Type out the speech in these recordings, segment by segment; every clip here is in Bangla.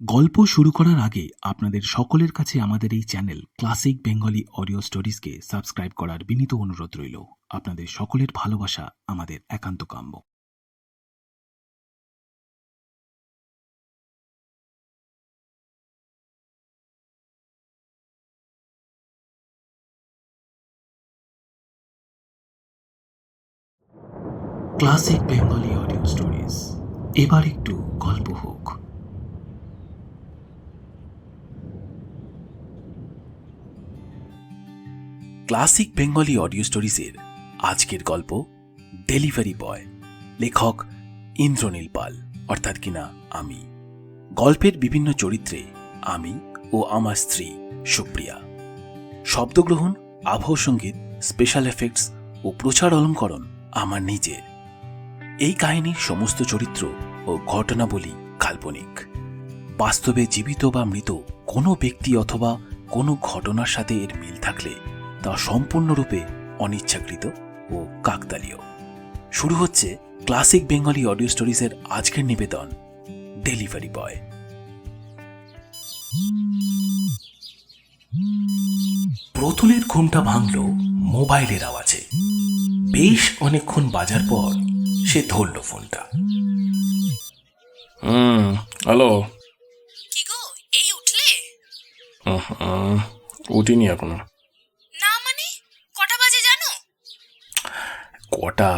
গল্প শুরু করার আগে আপনাদের সকলের কাছে আমাদের এই চ্যানেল ক্লাসিক বেঙ্গলি অডিও স্টোরিজকে সাবস্ক্রাইব করার বিনীত অনুরোধ রইল। আপনাদের সকলের ভালোবাসা আমাদের একান্ত কাম্য। ক্লাসিক বেঙ্গলি অডিও স্টোরিজ, এবার একটু গল্প হোক। ক্লাসিক বেঙ্গলি অডিও স্টোরিজের আজকের গল্প ডেলিভারি বয়, লেখক ইন্দ্রনীল পাল অর্থাৎ কিনা আমি। গল্পের বিভিন্ন চরিত্রে আমি ও আমার স্ত্রী সুপ্রিয়া। শব্দগ্রহণ, আবহ সঙ্গীত, স্পেশাল এফেক্টস ও প্রচার অলঙ্করণ আমার নিজের। এই কাহিনীর সমস্ত চরিত্র ও ঘটনাবলী কাল্পনিক। বাস্তবে জীবিত বা মৃত কোনো ব্যক্তি অথবা কোনো ঘটনার সাথে এর মিল থাকলে তা সম্পূর্ণরূপে অনিচ্ছাকৃত ও কাকতালীয়। শুরু হচ্ছে ক্লাসিক বেঙ্গলি অডিও স্টোরিজের আজকের নিবেদন ডেলিভারি বয়। প্রতুলের ঘুমটা ভাঙল মোবাইলের আওয়াজে। বেশ অনেকক্ষণ বাজার পর সে ধরল ফোনটা। হ্যালো। কি গো, এই উঠলে? উঠিনি এখনো। না মানে কটা বাজে জানো? কটা?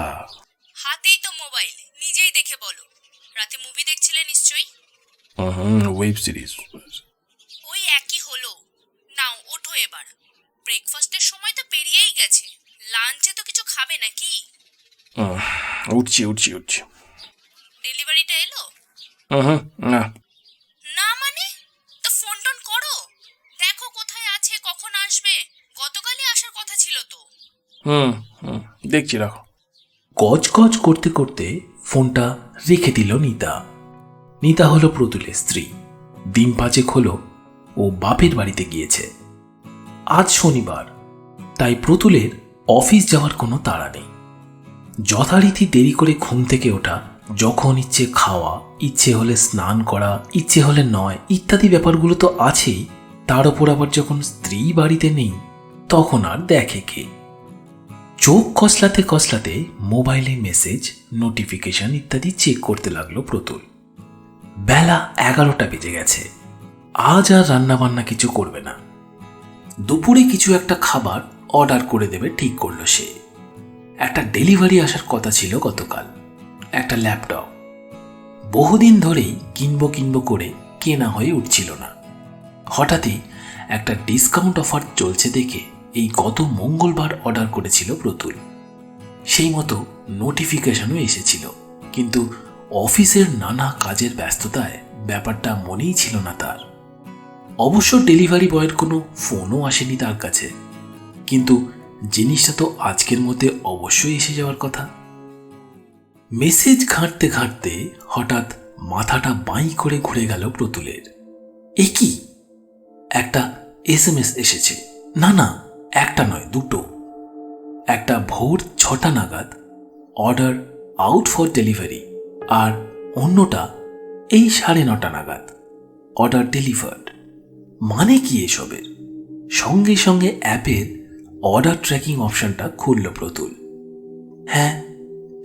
হাতেই তো মোবাইল, নিজেই দেখে বলো। রাতে মুভি দেখছিলে নিশ্চয়ই। Web series. ওই একই হলো। নাও ওঠো এবার। ব্রেকফাস্টের সময় তো পেরিয়েই গেছে। লাঞ্চে তো কিছু খাবে নাকি? উঠছি। ডেলিভারিটা এলো? না। না মানে? তো ফোন টোন করো, দেখো কোথায় আছে, কখন আসবে। গতকালই আসার কথা ছিল তো। দেখছি, রাখো। গজ করতে করতে ফোনটা রেখে দিল নিতা। নিতা হলো প্রতুলের স্ত্রী। দিন পাঁচেক হলো ও বাপের বাড়িতে গিয়েছে। আজ শনিবার, তাই প্রতুলের অফিস যাওয়ার কোনো তাড়া নেই। যথারীতি দেরি করে ঘুম থেকে ওঠা, যখন ইচ্ছে খাওয়া, ইচ্ছে হলে স্নান করা, ইচ্ছে হলে নয়, ইত্যাদি ব্যাপারগুলো তো আছেই। তার ওপর আবার যখন স্ত্রী বাড়িতে নেই, তখন আর দেখে কে? চোখ কসলাতে মোবাইলে মেসেজ, নোটিফিকেশন ইত্যাদি চেক করতে লাগলো প্রতুল। বেলা 11টা বেজে গেছে। আজ আর রান্নাবান্না কিছু করবে না। দুপুরে কিছু একটা খাবার অর্ডার করে দেবে ঠিক করলো সে। একটা ডেলিভারি আসার কথা ছিল গতকাল, একটা ল্যাপটপ। বহুদিন ধরেই কিনবো করে কেনা হয়ে উঠছিল না। হঠাৎই একটা ডিসকাউন্ট অফার চলছে দেখে এই গত মঙ্গলবার অর্ডার করেছিল প্রতুল। সেই মতো নোটিফিকেশনও এসেছিল, কিন্তু অফিসের নানা কাজের ব্যস্ততায় ব্যাপারটা মনেই ছিল না তার। অবশ্য ডেলিভারি বয়ের কোনো ফোনও আসেনি তার কাছে, কিন্তু জিনিসটা তো আজকের মধ্যে অবশ্যই এসে যাওয়ার কথা। মেসেজ ঘাঁটতে হঠাৎ মাথাটা বাঁই করে ঘুরে গেল প্রতুলের। এ কি? একটা SMS এসেছে। না, একটা নয়, দুটো। একটা ভোর 6টা নাগাদ, অর্ডার আউট ফর ডেলিভারি, আর অন্যটা এই 9:30 নাগাদ, অর্ডার ডেলিভার্ড। মানে কি এসবের? সঙ্গে সঙ্গে অ্যাপের অর্ডার ট্র্যাকিং অপশনটা খুলল প্রতুল। হ্যাঁ,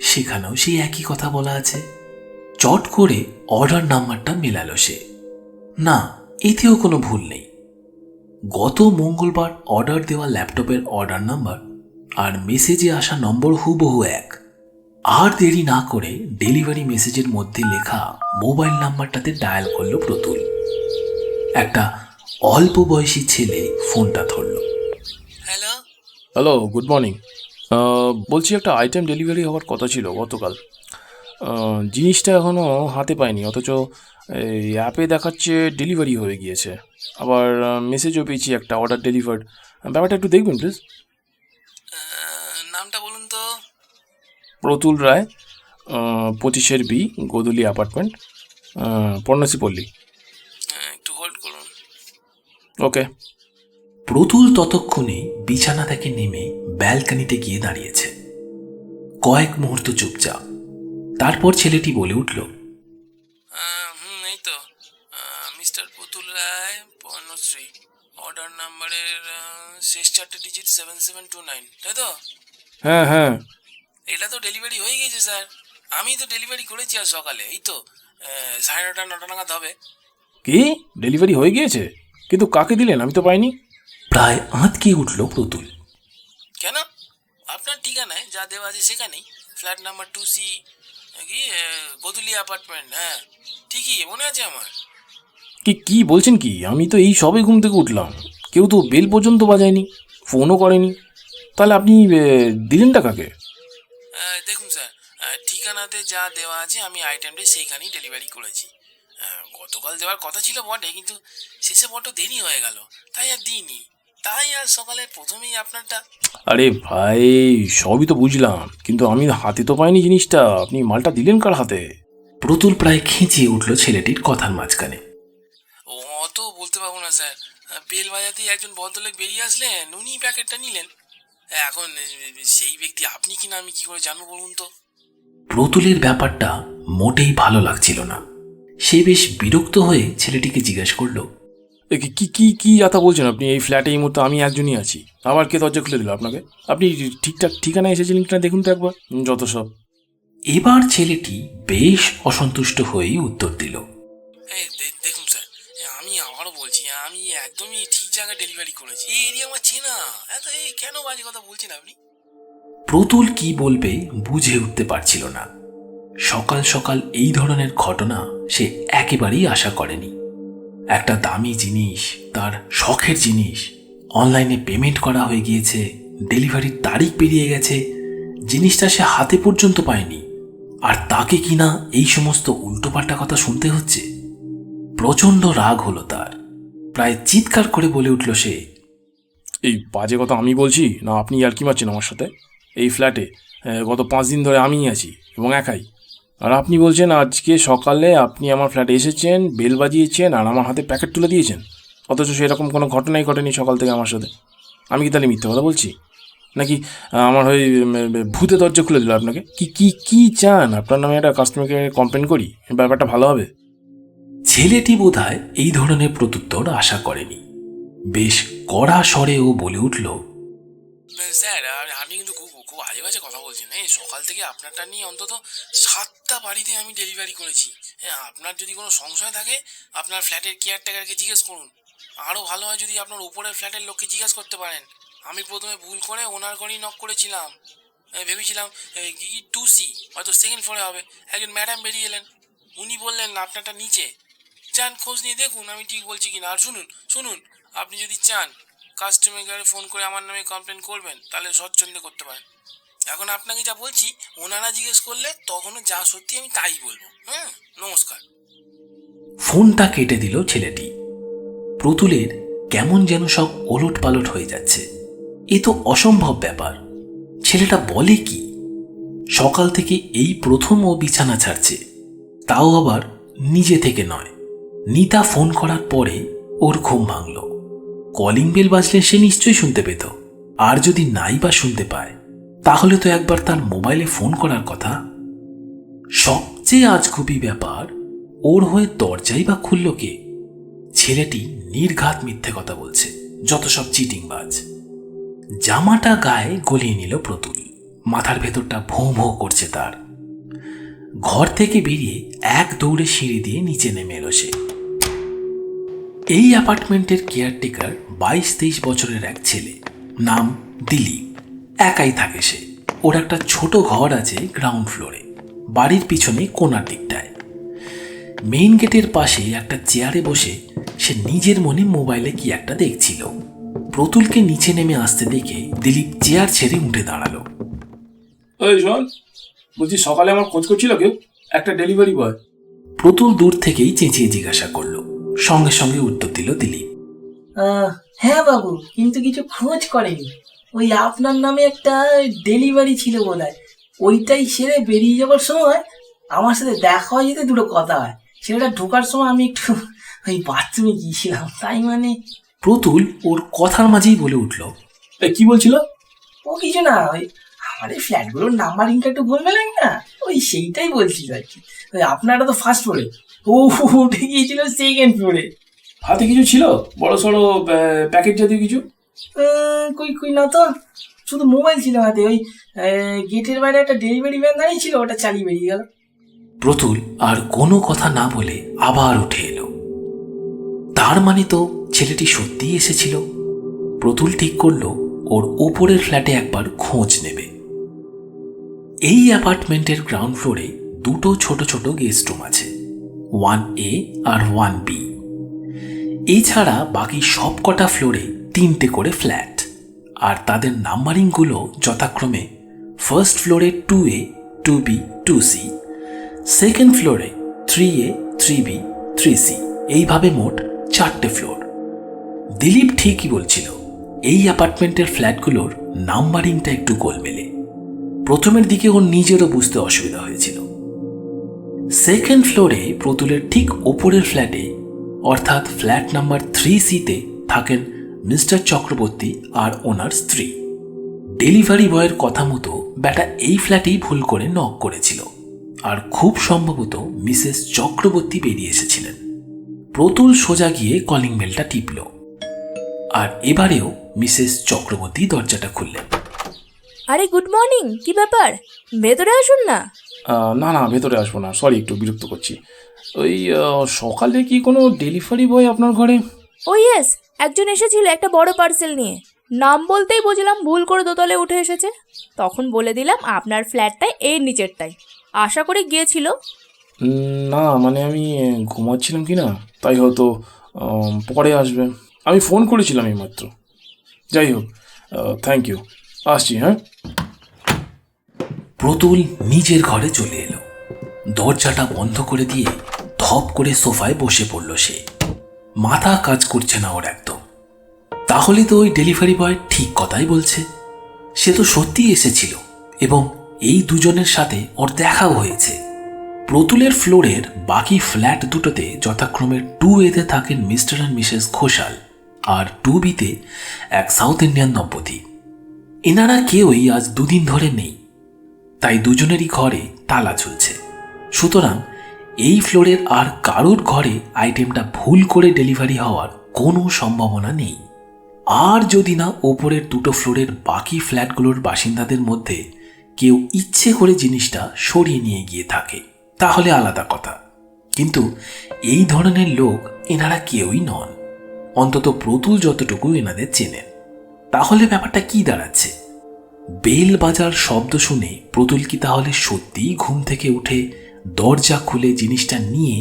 সেখানেও সেই একই কথা বলা আছে। চট করে অর্ডার নাম্বারটা মেলালো সে। না, এতেও কোনো ভুল নেই। গত মঙ্গলবার অর্ডার দেওয়া ল্যাপটপের অর্ডার নাম্বার আর মেসেজে আসা নম্বর হুবহু এক। আর দেরি না করে ডেলিভারি মেসেজের মধ্যে লেখা মোবাইল নাম্বারটাতে ডায়াল করল প্রতুল। একটা অল্প বয়সী ছেলে ফোনটা ধরল। Hello, good morning. বলছি, একটা আইটেম ডেলিভারি হওয়ার কথা ছিল গতকাল। জিনিসটা এখনও হাতে পাইনি, অথচ এই অ্যাপে দেখাচ্ছে ডেলিভারি হয়ে গিয়েছে। আবার মেসেজও পেয়েছি একটা, অর্ডার ডেলিভার্ড। ব্যাপারটা একটু দেখবেন প্লিজ। নামটা বলুন তো। প্রতুল রায়, 25 বি, গোদুলি অ্যাপার্টমেন্ট, পর্ণসীপল্লী। একটু হোল্ড করুন। ওকে। প্রতুল ততক্ষণে বিছানা থেকে নেমে ব্যালকনিতে গিয়ে দাঁড়িয়েছে। কয়েক মুহূর্ত চুপচাপ। তারপর ছেলেটি বলে উঠল, এই তো, মিস্টার পুতুল রায়, পর্ণশ্রী। অর্ডার নাম্বারের শেষ 4টে ডিজিট 7729, তাই তো? হ্যাঁ হ্যাঁ। এটা তো ডেলিভারি হয়ে গেছে স্যার। আমি তো ডেলিভারি করেছি আজ সকালে, এই তো 9:30 9টা নাগাদ হবে। কি ডেলিভারি হয়ে গিয়েছে? কিন্তু কাকে দিলেন? আমি তো পাইনি। প্রায় আঁতকে উঠল প্রতুল। কেন? আপনার ঠিকানায় যা দেওয়া আছে সেখানেই, ফ্ল্যাট নাম্বার 2C, কি গোদুলি অ্যাপার্টমেন্ট। হ্যাঁ ঠিকই, মনে আছে আমার। কি কি বলছেন কি? আমি তো এই সবে ঘুম থেকে উঠলাম, কেউ তো বেল পর্যন্ত বাজায়নি, ফোনও করেনি। তাহলে আপনি দিলেনটা কাকে? দেখুন স্যার, ঠিকানাতে যা দেওয়া আছে আমি আইটেমটা সেইখানেই ডেলিভারি করেছি। গতকাল দেওয়ার কথা ছিল বটে, কিন্তু শেষে বড্ড দেরি হয়ে গেল, তাই আর দিইনি। তাই আজ সকালে প্রথমেই আপনারটা। আরে ভাই, সবই তো বুঝলাম, কিন্তু আমি হাতে তো পাইনি জিনিসটা। আপনি মালটা দিলেন কার হাতে? প্রতুল প্রায় খেঁচিয়ে উঠল ছেলেটির কথার মাঝখানে। ও অত বলতে পারবো না স্যার। বেল বাজাতেই একজন ভদ্রলোক বেরিয়ে আসলেন, উনি প্যাকেটটা নিলেন। এখন সেই ব্যক্তি আপনি কিনা আমি কি করে জানবো বলুন তো? প্রতুলের ব্যাপারটা মোটেই ভালো লাগছিল না। সে বেশ বিরক্ত হয়ে ছেলেটিকে জিজ্ঞেস করলো, এ কি কি কি কথা বলছেন আপনি? এই ফ্ল্যাটে এই মুহূর্তে আমি একজনই আছি, আবার কে দরজা খুলে দিল আপনাকে? আপনি ঠিকঠাক ঠিকানায় এসেছিলেন কিনা দেখুন তো একবার। যত সব। এবার ছেলেটি বেশ অসন্তুষ্ট হয়েই উত্তর দিল, দেখুন স্যার, আমি আবারও বলছি, আমি একদমই ঠিক জায়গায় ডেলিভারি করেছি। এই এরিয়া আমার চেনা। এত এই কেন বাজে কথা বলছেন আপনি? প্রতুল কি বলবে বুঝে উঠতে পারছিল না। সকাল সকাল এই ধরনের ঘটনা সে একেবারেই আশা করেনি। একটা দামি জিনিস, তার শখের জিনিস, অনলাইনে পেমেন্ট করা হয়ে গিয়েছে, ডেলিভারির তারিখ পেরিয়ে গেছে, জিনিসটা সে হাতে পর্যন্ত পায়নি, আর তাকে কিনা এই সমস্ত উল্টোপাল্টা কথা শুনতে হচ্ছে। প্রচণ্ড রাগ হলো তার। প্রায় চিৎকার করে বলে উঠল সে, এই বাজে কথা আমি বলছি না আপনি আর কি মারছেন আমার সাথে? এই ফ্ল্যাটে গত 5 দিন ধরে আমিই আছি এবং একাই। আর আপনি বলছেন আজকে সকালে আপনি আমার ফ্ল্যাটে এসেছেন, বেল বাজিয়েছেন আর আমার হাতে প্যাকেট তুলে দিয়েছেন, অথচ সেরকম কোনো ঘটনাই ঘটেনি সকাল থেকে আমার সাথে। আমি কি তাহলে মিথ্যে কথা বলছি? নাকি আমার হয়ে ভূতে দরজা খুলে দিল আপনাকে? কি কি কি চান? আপনার নামে একটা কাস্টমারকে কমপ্লেন করি, ব্যাপারটা ভালো হবে? ছেলেটি বোধহয় এই ধরনের প্রত্যুত্তর আশা করেনি। বেশ কড়া স্বরে ও বলে উঠল, স্যার আপনি কিন্তু খুব খুব আজে বাজে কথা বলছেন। এই সকাল থেকে আপনারটা নিয়ে অন্তত 7টা বাড়িতে আমি ডেলিভারি করেছি। আপনার যদি কোনো সংশয় থাকে আপনার ফ্ল্যাটের কেয়ারটেকারকে জিজ্ঞেস করুন। আরও ভালো হয় যদি আপনার উপরের ফ্ল্যাটের লোককে জিজ্ঞেস করতে পারেন। আমি প্রথমে ভুল করে ওনার ঘরেই নক করেছিলাম। ভেবেছিলাম কি 2C, হয়তো সেকেন্ড ফ্লোরে হবে। একজন ম্যাডাম বেরিয়ে এলেন, উনি বললেন আপনারটা নিচে। যান খোঁজ নিয়ে দেখুন আমি ঠিক বলছি কিনা। আর শুনুন শুনুন, আপনি যদি চান কাস্টমার কেয়ারে ফোন করে আমার নামে কমপ্লেন করবেন, তাহলে স্বচ্ছন্দে করতে পারেন। এখন আপনাকে যা বলছি ওনারা জিজ্ঞেস করলে তখনও যা সত্যি আমি তাই বলবো। হ্যাঁ, নমস্কার। ফোনটা কেটে দিল ছেলেটি। প্রতুলের কেমন যেন সব ওলট পালট হয়ে যাচ্ছে। এ তো অসম্ভব ব্যাপার। ছেলেটা বলে কি? সকাল থেকে এই প্রথম ও বিছানা ছাড়ছে, তাও আবার নিজে থেকে নয়। নিতা ফোন করার পরে ওর ঘুম ভাঙল। কলিং বেল বাজলে সে নিশ্চয়ই শুনতে পেত, আর যদি নাই বা শুনতে পায় তাহলে তো একবার তার মোবাইলে ফোন করার কথা। সবচেয়ে আজগুবি ব্যাপার, ওর হয়ে দরজাই বা খুলল কে? ছেলেটি নির্ঘাত মিথ্যে কথা বলছে, যত সব চিটিংবাজ। জামাটা গায়ে গলিয়ে নিল প্রতুল। মাথার ভেতরটা ভোঁ ভোঁ করছে তার। ঘর থেকে বেরিয়ে এক দৌড়ে সিঁড়ি দিয়ে নিচে নেমে এলো সে। এই অ্যাপার্টমেন্টের কেয়ারটেকার 22-23 বছরের এক ছেলে, নাম দিলীপ। একাই থাকে সে। ওর একটা ছোট ঘর আছে গ্রাউন্ড ফ্লোরে, বাড়ির পিছনে কোণার দিকটায়। মেইন গেটের পাশে একটা চেয়ারে বসে সে নিজের মনে মোবাইলে কি একটা দেখছিল। প্রতুলকে নিচে নেমে আসতে দেখে দিলীপ চেয়ার ছেড়ে উঠে দাঁড়ালো। ওই শোন, বলছি সকালে আমার খোঁজ করছিল কেউ, একটা ডেলিভারি বয়। প্রতুল দূর থেকেই চেঁচিয়ে জিজ্ঞাসা করলো। সঙ্গে সঙ্গে উত্তর দিল দিলীপ, হ্যাঁ বাবু, কিন্তু কিছু খোঁজ করেনি। ওই আপনার নামে একটা ডেলিভারি ছিল বোধহয়, ওইটাই সেরে বেরিয়ে যাওয়ার সময় আমার সাথে দেখা হয়ে যেতে দুটো কথা হয়। সেটা ঢোকার সময় আমি একটু ওই বাথরুমে গিয়েছিলাম, তাই মানে। প্রতুল ওর কথার মাঝেই বলে উঠল, কি বলছিল? ও কিছু না, ওই আমার এই ফ্ল্যাটগুলোর নাম্বারিংটা একটু বলবে না, ওই সেইটাই বলছিল আর কি। ওই আপনারা তো ফার্স্ট ফ্লোরে, ও উঠে গিয়েছিল সেকেন্ড ফ্লোরে। হাতে কিছু ছিল বড় সড়ো প্যাকেট জাতীয় কিছু? কই কই না তো, শুধু মোবাইল ছিল হাতে। ওই গেটের বাইরে একটা ডেলিভারি ভ্যান দাঁড়িয়ে ছিল, ওটা চালিয়ে বেরিয়ে গেল। প্রতুল আর কোনো কথা না বলে আবার উঠে এলো। তার মানে তো ছেলেটি সত্যিই এসেছিল। প্রতুল ঠিক করলো ওর ওপরের ফ্ল্যাটে একবার খোঁজ নেবে। এই অ্যাপার্টমেন্টের গ্রাউন্ড ফ্লোরে দুটো ছোট ছোট গেস্ট রুম আছে, 1A আর 1B। এছাড়া বাকি সব কটা ফ্লোরে 3টে করে ফ্ল্যাট, আর তাদের নাম্বারিংগুলো যথাক্রমে ফার্স্ট ফ্লোরে 2A, 2B, 2C, সেকেন্ড ফ্লোরে 3A, 3B, 3C, এইভাবে মোট 4টে ফ্লোর। দিলীপ ঠিকই বলছিল, এই অ্যাপার্টমেন্টের ফ্ল্যাটগুলোর নাম্বারিংটা একটু গোলমেলে। প্রথমের দিকে ওর নিজেরও বুঝতে অসুবিধা হয়েছিল। সেকেন্ড ফ্লোরে প্রতুলের ঠিক ওপরের ফ্ল্যাটে, অর্থাৎ ফ্ল্যাট নাম্বার 3C-তে থাকেন মিস্টার চক্রবর্তী আর ওনার স্ত্রী। ডেলিভারি বয়ের কথা মতো ব্যাটা এই ফ্ল্যাটেই ভুল করে নক করেছিল, আর খুব সম্ভবত মিসেস চক্রবর্তী বেরিয়ে এসেছিলেন। প্রতুল সোজা গিয়ে কলিং বেলটা টিপল, আর এবারেও মিসেস চক্রবর্তী দরজাটা খুললেন। আরে গুড মর্নিং, কি ব্যাপার? ভেতরে আসুন না। না না, ভেতরে আসবো না, সরি, একটু বিরক্ত করছি। ওই সকালে কি কোনো ডেলিভারি বয় আপনার ঘরে? ও ইয়েস, একজন এসেছিল একটা বড় পার্সেল নিয়ে। নাম বলতেই বুঝলাম ভুল করে দোতলে উঠে এসেছে। তখন বলে দিলাম আপনার ফ্ল্যাটটাই এর নিচেরটাই। আশা করে গিয়েছিল। না মানে আমি ঘুমাচ্ছিলাম কি না, তাই হয়তো পরে আসবে। আমি ফোন করেছিলাম এইমাত্র। যাই হোক, থ্যাংক ইউ, আসছি। হ্যাঁ। প্রতুল নিজের ঘরে চলে এলো। দরজাটা বন্ধ করে দিয়ে ধপ করে সোফায় বসে পড়ল সে। মাথা কাজ করছে না ওর একদম। তাহলে তো ওই ডেলিভারি বয় ঠিক কথাই বলছে। সে তো সত্যিই এসেছিল, এবং এই দুজনের সাথে ওর দেখাও হয়েছে। প্রতুলের ফ্লোরের বাকি ফ্ল্যাট দুটোতে যথাক্রমে 2A-তে থাকেন মিস্টার অ্যান্ড মিসেস ঘোষাল, আর 2B-তে এক সাউথ ইন্ডিয়ান দম্পতি। এনারা কেউই আজ দুদিন ধরে নেই, তাই দুজনেরই ঘরে তালা ঝুলছে। সুতরাং এই ফ্লোরের আর কারোর ঘরে আইটেমটা ভুল করে ডেলিভারি হওয়ার কোনো সম্ভাবনা নেই। আর যদি না ওপরের দুটো ফ্লোরের বাকি ফ্ল্যাটগুলোর বাসিন্দাদের মধ্যে কেউ ইচ্ছে করে জিনিসটা সরিয়ে নিয়ে গিয়ে থাকে, তাহলে আলাদা কথা। কিন্তু এই ধরনের লোক এনারা কেউই নন, অন্তত প্রতুল যতটুকু এনাদের চেনেন। তাহলে ব্যাপারটা কি দাঁড়াচ্ছে? বেল বাজার শব্দ শুনে প্রতুল কি তাহলে সত্যিই ঘুম থেকে উঠে দরজা খুলে জিনিসটা নিয়ে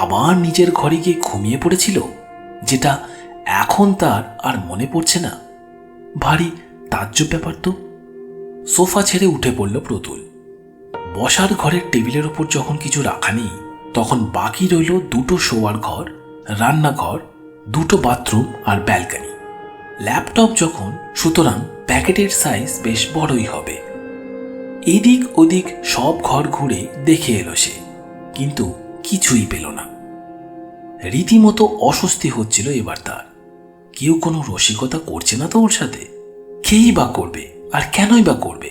আবার নিজের ঘরে গিয়ে ঘুমিয়ে পড়েছিল, যেটা এখন তার আর মনে পড়ছে না? ভারী তাজ্জব ব্যাপার তো। সোফা ছেড়ে উঠে পড়ল প্রতুল। বসার ঘরের টেবিলের ওপর যখন কিছু রাখা নেই, তখন বাকি রইল দুটো শোয়ার ঘর, রান্নাঘর, দুটো বাথরুম আর ব্যালকনি। ল্যাপটপ যখন, সুতরাং প্যাকেটের সাইজ বেশ বড়ই হবে। এদিক ওদিক সব ঘর ঘুরে দেখে এলো সে, কিন্তু কিছুই পেল না। রীতিমতো অস্বস্তি হচ্ছিল এবার তার। কেউ কোনো রসিকতা করছে না তো ওর সাথে? কেই বা করবে, আর কেনই বা করবে?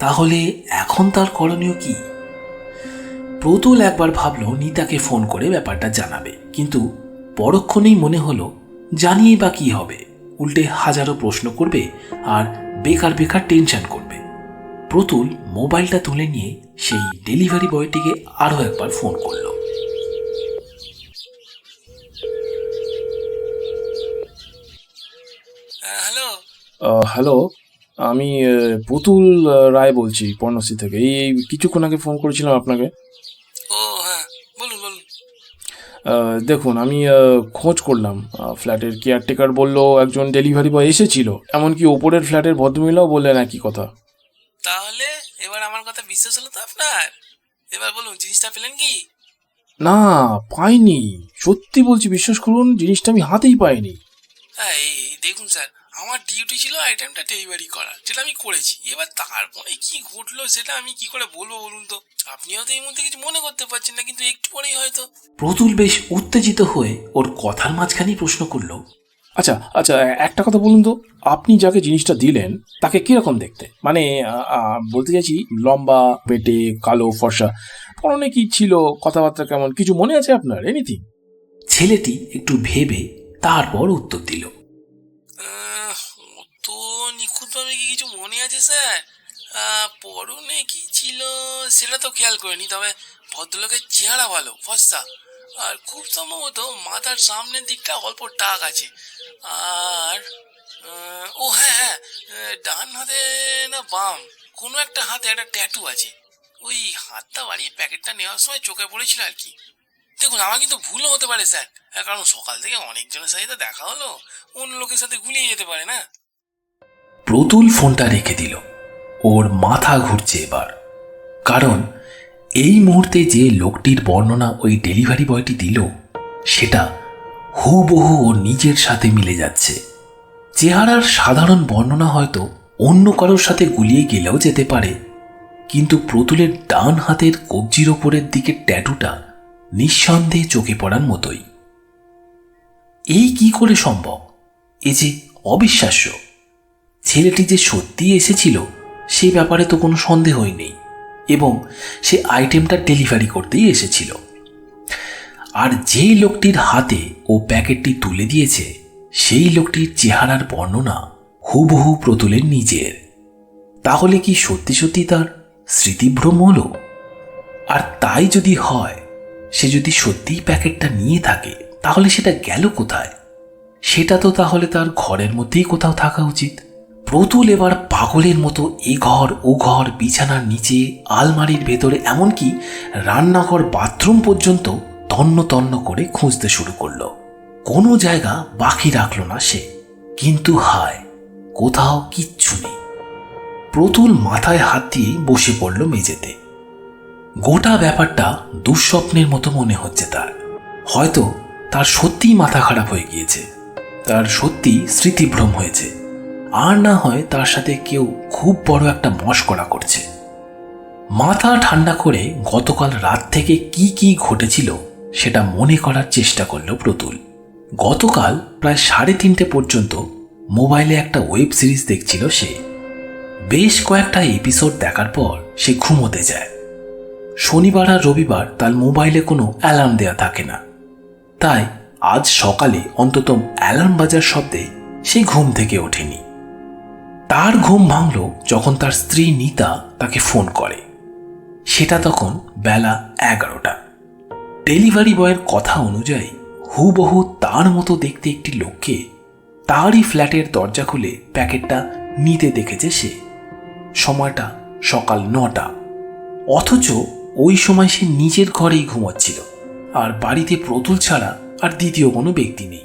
তাহলে এখন তার করণীয় কি? প্রতুল একবার ভাবল নিতাকে ফোন করে ব্যাপারটা জানাবে, কিন্তু পরক্ষণেই মনে হলো জানিয়ে বা কি হবে, উল্টে হাজারো প্রশ্ন করবে আর বেকার বেকার টেনশন করবে। প্রতুল মোবাইলটা তুলে নিয়ে সেই ডেলিভারি বয়টিকে আরও একবার ফোন করলো। হ্যালো। হ্যালো, আমি পুতুল রায় বলছি পর্ণশ্রী থেকে। এই কিছুক্ষণ আগে ফোন করেছিলাম আপনাকে। ও হ্যাঁ, বলুন বলুন। দেখুন, আমি খোঁজ করলাম। ফ্ল্যাটের কেয়ারটেকার বলল একজন ডেলিভারি বয় এসেছিল, এমনকি ওপরের ফ্ল্যাটের ভদ্রমহিলাও বললেন একই কথা। তাহলে এবার আমার কথা বিশ্বাস হলো তো আপনার? এবার বলুন, জিনিসটা পেলেন কি? না, পাইনি, সত্যি বলছি, বিশ্বাস করুন, জিনিসটা আমি হাতেই পাইনি। হ্যাঁ, এই দেখুন স্যার, আমার ডিউটি ছিল আইটেমটা ডেলিভারি করা, যেটা আমি করেছি। এবার তারপরে কি ঘটলো সেটা আমি কি করে বলবো বলুন তো? আপনিও তো এই মধ্যে কিছু মনে করতে পারছেন না, কিন্তু একটু পরেই হয়তো। প্রতুল বেশ উত্তেজিত হয়ে ওর কথার মাঝখানেই প্রশ্ন করল, আচ্ছা আচ্ছা, একটা কথা বলুন তো, আপনি যাকে জিনিসটা দিলেন তাকে কিরকম দেখতে? মানে বলতে চাইছি, লম্বা, পেটে, কালো, ফর্সা, পরনে কি ছিল, কথাবার্তা কেমন, কিছু মনে আছে আপনার? এনিথিং? ছেলেটি একটু ভেবে তারপর উত্তর দিল। অত নিখুঁতভাবে কি কিছু মনে আছে স্যার? পরনে কি ছিল সেটা তো খেয়াল করিনি, তবে ভদ্রলোকের চেহারা ভালো, ফর্সা, আর খুব সম্ভবত মাথার সামনের দিকটা অল্প টাক আছে। আর ও হ্যাঁ হ্যাঁ, ডান হাতে না বাম কোনো একটা হাতে একটা ট্যাটু আছে। ওই হাতটা বাড়িয়ে প্যাকেটটা নেওয়ার সময় চোখে পড়েছিল আর কি। দেখুন, আমার কিন্তু ভুলও হতে পারে স্যার, কারণ সকাল থেকে অনেকজনের সাথে তো দেখা হলো, অন্য লোকের সাথে গুলিয়ে যেতে পারে না। প্রতুল ফোনটা রেখে দিল। ওর মাথা ঘুরছে এবার, কারণ এই মুহূর্তে যে লোকটির বর্ণনা ওই ডেলিভারি বয়টি দিল সেটা হুবহু ওর নিজের সাথে মিলে যাচ্ছে। চেহারার সাধারণ বর্ণনা হয়তো অন্য কারোর সাথে গুলিয়ে গেলেও যেতে পারে, কিন্তু প্রতুলের ডান হাতের কবজির ওপরের দিকে ট্যাটুটা নিঃসন্দেহে চোখে পড়ার মতোই। এই কি করে সম্ভব? এ যে অবিশ্বাস্য। ছেলেটি যে সত্যি এসেছিল সে ব্যাপারে তো কোনো সন্দেহই নেই, এবং সে আইটেমটা ডেলিভারি করতেই এসেছিল। আর যেই লোকটির হাতে ও প্যাকেটটি তুলে দিয়েছে সেই লোকটির চেহারার বর্ণনা হুবহু প্রতুলের নিজের। তাহলে কি সত্যি সত্যি তার স্মৃতিভ্রম হলো? আর তাই যদি হয়, সে যদি সত্যিই প্যাকেটটা নিয়ে থাকে তাহলে সেটা গেল কোথায়? সেটা তো তাহলে তার ঘরের মধ্যেই কোথাও থাকা উচিত। প্রতুল এবার পাগলের মতো এ ঘর ও ঘর, বিছানার নিচে, আলমারির ভেতরে, এমনকি রান্নাঘর, বাথরুম পর্যন্ত তন্ন তন্ন করে খুঁজতে শুরু করলো। কোনো জায়গা বাকি রাখল না সে, কিন্তু হায়, কোথাও কিচ্ছু নেই। প্রতুল মাথায় হাত দিয়ে বসে পড়ল মেঝেতে। গোটা ব্যাপারটা দুঃস্বপ্নের মতো মনে হচ্ছে তার। হয়তো তার সত্যিই মাথা খারাপ হয়ে গিয়েছে, তার সত্যি স্মৃতিভ্রম হয়েছে, আর না হয় তার সাথে কেউ খুব বড় একটা মশকরা করছে। মাথা ঠান্ডা করে গতকাল রাত থেকে কি কি ঘটেছিল সেটা মনে করার চেষ্টা করল প্রতুল। গতকাল প্রায় 3:30 পর্যন্ত মোবাইলে একটা ওয়েব সিরিজ দেখছিল সে। বেশ কয়েকটা এপিসোড দেখার পর সে ঘুমোতে যায়। শনিবার আর রবিবার তার মোবাইলে কোনো অ্যালার্ম দেয়া থাকে না, তাই আজ সকালে অন্তত অ্যালার্ম বাজার শব্দে সে ঘুম থেকে ওঠেনি। তার ঘুম ভাঙল যখন তার স্ত্রী নিতা তাকে ফোন করে। সেটা তখন বেলা 11টা। ডেলিভারি বয়ের কথা অনুযায়ী হুবহু তার মতো দেখতে একটি লোককে তারই ফ্ল্যাটের দরজা খুলে প্যাকেটটা নিতে দেখেছে সে। সময়টা সকাল 9টা, অথচ ওই সময় সে নিজের ঘরেই ঘুমাচ্ছিল, আর বাড়িতে প্রতুল ছাড়া আর দ্বিতীয় কোনো ব্যক্তি নেই।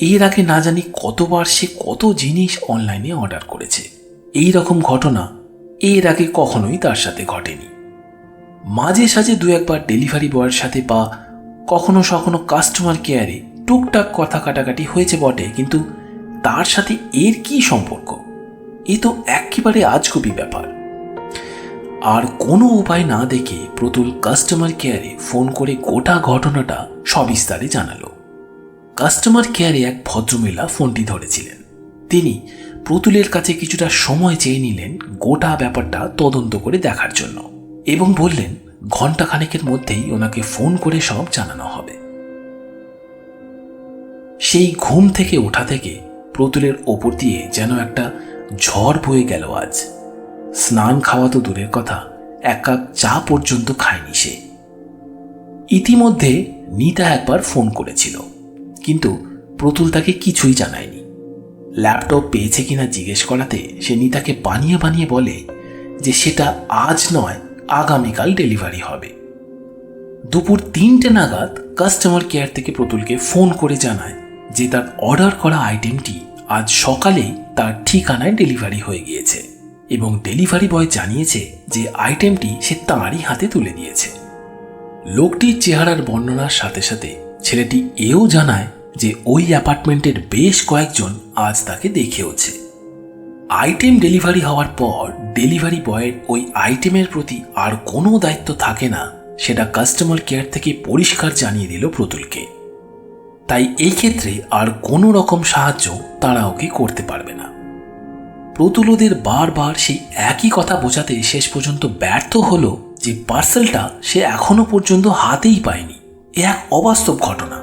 এর আগে না জানি কতবার সে কত জিনিস অনলাইনে অর্ডার করেছে। এই রকম ঘটনা এর আগে কখনোই তার সাথে ঘটেনি। মাঝে সাঝে 2-1বার ডেলিভারি বয়ের সাথে বা কখনো সখনো কাস্টমার কেয়ারে টুকটাক কথা কাটাকাটি হয়েছে বটে, কিন্তু তার সাথে এর কি সম্পর্ক? এ তো একেবারে আজগুবি ব্যাপার। আর কোনো উপায় না দেখে প্রতুল কাস্টমার কেয়ারে ফোন করে গোটা ঘটনাটা সবিস্তারে জানালো। কাস্টমার কেয়ারে এক ভদ্রমহিলা ফোনটি ধরেছিলেন। তিনি প্রতুলের কাছে কিছুটা সময় চেয়ে নিলেন গোটা ব্যাপারটা তদন্ত করে দেখার জন্য, এবং বললেন ঘণ্টাখানেকের মধ্যেই ওনাকে ফোন করে সব জানানো হবে। সেই ঘুম থেকে ওঠা থেকে প্রতুলের ওপর দিয়ে যেন একটা ঝড় বয়ে গেল আজ। স্নান খাওয়া তো দূরের কথা, 1 কাপ চা পর্যন্ত খায়নি সে। ইতিমধ্যে নিতা একবার ফোন করেছিল, কিন্তু প্রতুল তাকে কিছুই জানায়নি। ল্যাপটপ পেয়েছে কিনা জিজ্ঞেস করাতে সে নিতাকে বানিয়ে বানিয়ে বলে যে সেটা আজ নয়, আগামীকাল ডেলিভারি হবে। দুপুর 3টে নাগাদ কাস্টমার কেয়ার থেকে প্রতুলকে ফোন করে জানায় যে তার অর্ডার করা আইটেমটি আজ সকালেই তার ঠিকানায় ডেলিভারি হয়ে গিয়েছে, এবং ডেলিভারি বয় জানিয়েছে যে আইটেমটি সে তাঁরই হাতে তুলে দিয়েছে। লোকটির চেহারার বর্ণনার সাথে সাথে ছেলেটি এও জানায় যে ওই অ্যাপার্টমেন্টের বেশ কয়েকজন আজ তাকে দেখেওছে। আইটেম ডেলিভারি হওয়ার পর ডেলিভারি বয়ের ওই আইটেমের প্রতি আর কোনো দায়িত্ব থাকে না, সেটা কাস্টমার কেয়ার থেকে পরিষ্কার জানিয়ে দিল প্রতুলকে। তাই এই ক্ষেত্রে আর কোনো রকম সাহায্য তারা ওকে করতে পারবে না। প্রতুল ওদের বারবার সেই একই কথা বোঝাতে শেষ পর্যন্ত ব্যর্থ হলো যে পার্সেলটা সে এখনো পর্যন্ত হাতেই পায়নি। এ এক অবাস্তব ঘটনা।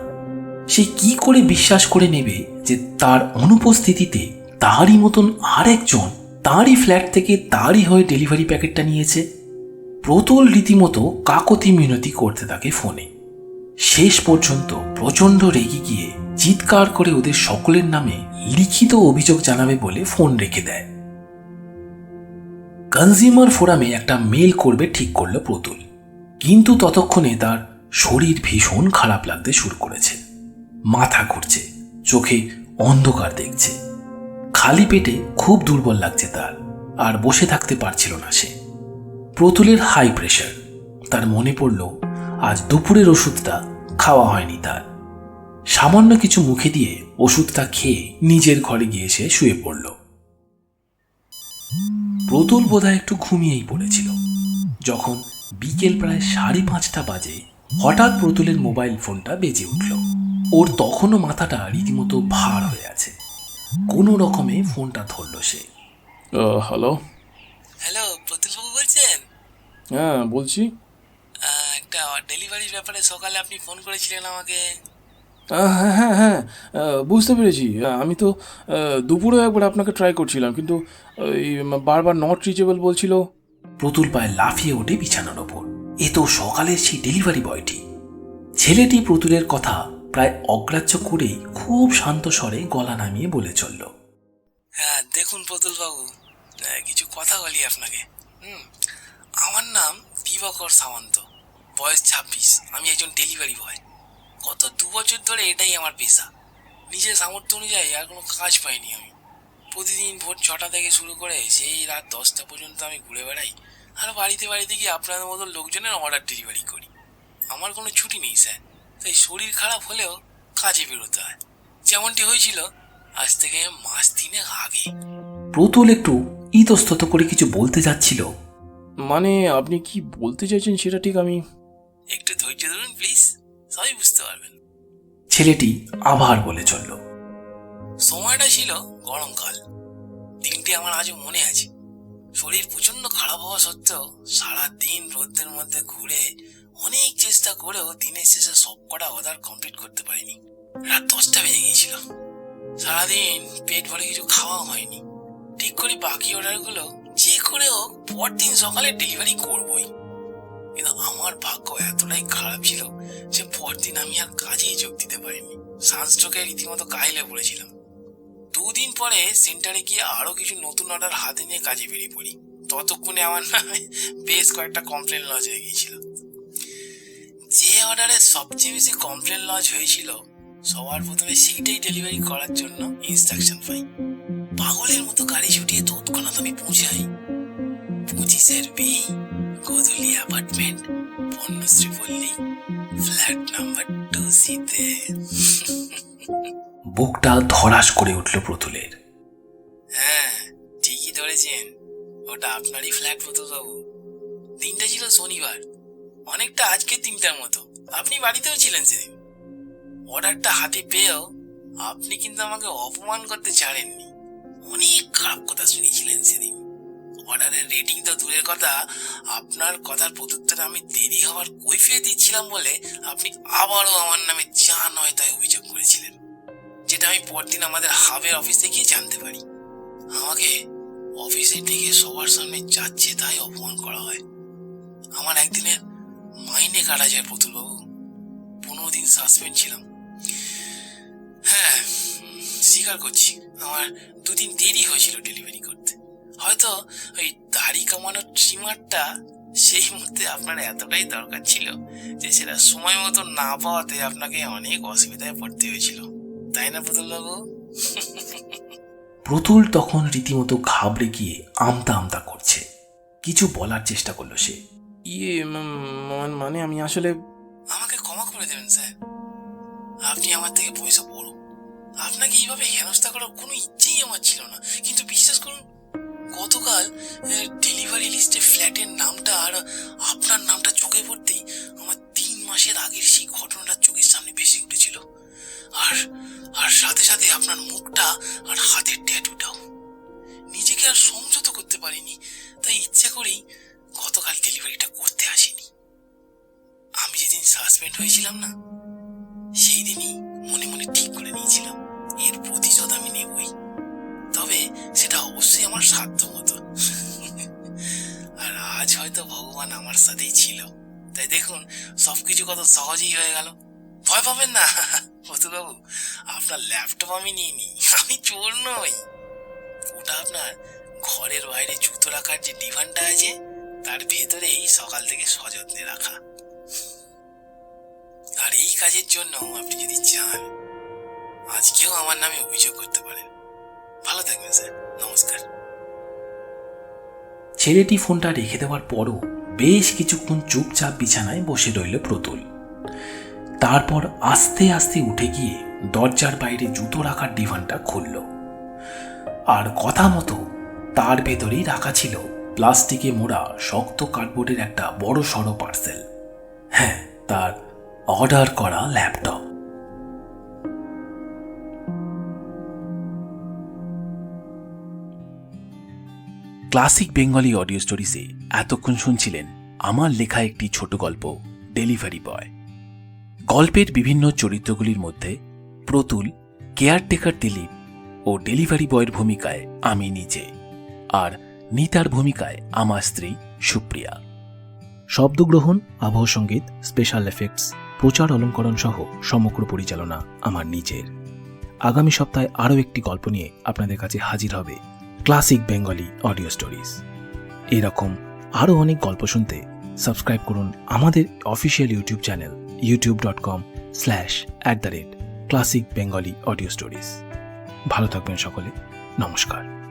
সে কি করে বিশ্বাস করে নেবে যে তার অনুপস্থিতিতে তারই মতন আর একজন তারই ফ্ল্যাট থেকে তারই হয়ে ডেলিভারি প্যাকেটটা নিয়েছে? প্রতুল রীতিমতো কাকতি মিনতি করতে থাকে ফোনে। শেষ পর্যন্ত প্রচণ্ড রেগে গিয়ে চিৎকার করে ওদের সকলের নামে লিখিত অভিযোগ জানাবে বলে ফোন রেখে দেয়। কনজিউমার ফোরামে একটা মেল করবে ঠিক করলো প্রতুল, কিন্তু ততক্ষণে তার শরীর ভীষণ খারাপ লাগতে শুরু করেছে। মাথা ঘুরছে, চোখে অন্ধকার দেখছে, খালি পেটে খুব দুর্বল লাগছে তার, আর বসে থাকতে পারছিল না সে। প্রতুলের হাই প্রেশার, তার মনে পড়ল আজ দুপুরের ওষুধটা খাওয়া হয়নি তার। সামান্য কিছু মুখে দিয়ে ওষুধটা খেয়ে নিজের ঘরে গিয়ে সে শুয়ে পড়ল। প্রতুল বোধহয় একটু ঘুমিয়েই পড়েছিল। যখন বিকেল প্রায় 5:30 বাজে হঠাৎ প্রতুলের মোবাইল ফোনটা বেজে উঠল। ওর তখনও মাথাটা রীতিমতো ভার হয়ে আছে। কোনো রকমে ফোনটা ধরল সে। হ্যালো। হ্যালো, প্রতুলবাবু বলছেন? হ্যাঁ বলছি। একটা ডেলিভারির ব্যাপারে সকালে আপনি ফোন করেছিলেন আমাকে। হ্যাঁ হ্যাঁ হ্যাঁ, বুঝতে পেরেছি। আমি তো দুপুরে একবার আপনাকে ট্রাই করছিলাম, কিন্তু ওই বারবার নট রিচেবল বলছিল। প্রতুল পায়ে লাফিয়ে ওঠে বিছানার ওপর। এ তো সকালের সেই ডেলিভারি বয়টি। ছেলেটি প্রতুলের কথা প্রায় অগ্রাহ্য করেই খুব শান্ত স্বরে গলা নামিয়ে বলে চলল। হ্যাঁ দেখুন প্রতুলবাবু, কিছু কথা বলি আপনাকে। আমার নাম দিবাকর সামন্ত, বয়স 26। আমি একজন ডেলিভারি বয়। গত 2 বছর ধরে এটাই আমার পেশা। নিজের সামর্থ্য অনুযায়ী আর কোনো কাজ পাইনি আমি। প্রতিদিন ভোর 6টা থেকে শুরু করে সেই রাত 10টা পর্যন্ত আমি ঘুরে বেড়াই, আর বাড়িতে বাড়িতে গিয়ে আপনাদের মতো লোকজনের অর্ডার ডেলিভারি করি। আমার কোনো ছুটি নেই স্যার, তাই শরীর খারাপ হলেও কাজে বেরোতে হয়। যেমনটি হয়েছিল আজ থেকে মাস 3 আগে। প্রতুল একটু ইতস্তত করে কিছু বলতে যাচ্ছিল। মানে আপনি কি বলতে চাইছেন সেটা ঠিক আমি... একটু ধৈর্য ধরুন প্লিজ, সবই বুঝতে পারবেন। ছেলেটি আবার বলে চলল। সময়টা ছিল গরমকাল। দিনটি আমার আজও মনে আছে। শরীর প্রচন্ড খারাপ হওয়া সত্ত্বেও সারাদিন রোদের মধ্যে ঘুরে অনেক চেষ্টা করেও দিনের শেষে সবকটা অর্ডার কমপ্লিট করতে পারিনি। রাত 10টা বেজে গিয়েছিল। সারাদিন পেট ভরে কিছু খাওয়া হয়নি। ঠিক করে বাকি অর্ডারগুলো যে করে হোক পরদিন সকালে ডেলিভারি করবই। কিন্তু আমার ভাগ্য এতটাই খারাপ ছিল যে পরদিন আমি আর কাজেই যোগ দিতে পারিনি। সানস্ট্রোকে রীতিমতো কাইলে পড়েছিলাম। 2 দিন পরে সেন্টারে গিয়ে আরো কিছু নতুন অর্ডার হাতে নিয়ে কাজে বেরিয়ে পড়ি। ততক্ষণে আমার বেশ কয়েকটা কমপ্লেন লজ হয়ে গিয়েছিল। যে অর্ডারে সবচেয়ে বেশি কমপ্লেন লজ হয়েছিল, সবার প্রথমে সেইটাই ডেলিভারি করার জন্য ইনস্ট্রাকশন পাই। পাগলের মতো গাড়ি ছুটিয়ে তৎক্ষণাৎ আমি পৌঁছাই 25 বি, গোধূলি অ্যাপার্টমেন্ট, বন্যশ্রী পল্লী, ফ্ল্যাট নাম্বার 2C-তে। বুকটা ধড়াস করে উঠল প্রতুলের। হ্যাঁ ঠিকই ধরেছেন, ওটা আপনারই ফ্ল্যাট প্রতুলবাবু। দিনটা ছিল শনিবার, অনেকটা আজকের দিনটার মতো। আপনি বাড়িতেও ছিলেন সেদিন। অর্ডারটা হাতে পেয়েও আপনি কিন্তু আমাকে অপমান করতে ছাড়েননি। অনেক খারাপ কথা শুনিয়েছিলেন সেদিন। অর্ডারের রেটিং তো দূরের কথা, আপনার কথার প্রত্যুত্তরে আমি দেরি হওয়ার কৈফিয়ত দিচ্ছিলাম বলে আপনি আবারও আমার নামে যা নয় তাই অভিযোগ করেছিলেন, যেটা আমি পরদিন আমাদের হাবের অফিসে গিয়ে জানতে পারি। আমাকে অফিসে ডেকে সবার সামনে যাচ্ছে তাই অপমান করা হয়। আমার একদিনের মাইনে কাটা যায় প্রতুলবাবু। 15 দিন সাসপেন্ড ছিলাম। হ্যাঁ স্বীকার করছি, আমার 2 দিন দেরি হয়েছিল ডেলিভারি করতে। হয়তো ওই দাড়ি কামানোর ট্রিমারটা সেই মুহূর্তে আপনার এতটাই দরকার ছিল যে সেটা সময় মতো না পাওয়াতে আপনাকে অনেক অসুবিধায় পড়তে হয়েছিল, তাই না প্রতুলবাবু? প্রতুল তখন রীতিমতো ঘাবড়ে গিয়ে আমতা আমতা করছে। কিছু বলার চেষ্টা করলো সে। মানে আমি আসলে... আমাকে ক্ষমা করে দেবেন স্যার, আপনি আমার থেকে বয়সে বড়। আপনাকে এইভাবে হেনস্থা করার কোনো ইচ্ছেই আমার ছিল না। কিন্তু বিশ্বাস করুন, গতকাল ডেলিভারি লিস্টে ফ্ল্যাটের নামটা আর আপনার নামটা চোখে পড়তেই আমার 3 মাসের আগের সেই ঘটনাটা চোখের সামনে ভেসে উঠেছিল। আর সাথে সাথে আপনার মুখটা আর হাতের ট্যাটুটাও। নিজেকে আর সংযত করতে পারিনি, তাই ইচ্ছা করেই গতকাল ডেলিভারিটা করতে আসিনি। আমি যেদিন সাসপেন্ড হয়েছিলাম না, সেই দিনই মনে বলে ঠিক করে নিয়েছিলাম এর প্রতিশোধ আমি নেবই, তবে সেটা অবশ্যই আমার সাধ্য মতো। আর আজ হয়তো ভগবান আমার সাথেই ছিল, তাই দেখুন সবকিছু কত সহজেই হয়ে গেল। ভয় পাবেন না বাবু, আপনার ল্যাপটপ আমি নিইনি, আমি চোর নই। ওটা আপনার ঘরের বাইরে জুতো রাখার যে ডিভানটা আছে তার ভেতরেই সকাল থেকে সযত্নে রাখা। আর এই কাজের জন্য আপনি যদি চান আজকেও আমার নামে অভিযোগ করতে পারেন। ভালো থাকবেন স্যার, নমস্কার। ছেলেটি ফোনটা রেখে দেওয়ার পরও বেশ কিছুক্ষণ চুপচাপ বিছানায় বসে রইল প্রতুল। তারপর আস্তে আস্তে উঠে গিয়ে দরজার বাইরে জুতো রাখার ডিভানটা খুলল। আর কথা মতো তার ভেতরেই রাখা ছিল প্লাস্টিকে মোড়া শক্ত কার্ডবোর্ডের একটা বড় সড়ো পার্সেল। হ্যাঁ, তার অর্ডার করা ল্যাপটপ। ক্লাসিক বেঙ্গলি অডিও স্টোরিজে এতক্ষণ শুনছিলেন আমার লেখা একটি ছোট গল্প, ডেলিভারি বয়। গল্পের বিভিন্ন চরিত্রগুলির মধ্যে প্রতুল, কেয়ারটেকার দিলীপ ও ডেলিভারি বয়ের ভূমিকায় আমি নিজে, আর নিতার ভূমিকায় আমার স্ত্রী সুপ্রিয়া। শব্দগ্রহণ, আবহ সঙ্গীত, স্পেশাল এফেক্টস, প্রচার অলঙ্করণ সহ সমগ্র পরিচালনা আমার নিজের। আগামী সপ্তাহে আরও একটি গল্প নিয়ে আপনাদের কাছে হাজির হবে ক্লাসিক বেঙ্গলি অডিও স্টোরিজ। এরকম আরও অনেক গল্প শুনতে সাবস্ক্রাইব করুন আমাদের official YouTube channel youtube.com/classicbengali audio stories। ভালো থাকবেন সকলে, নমস্কার।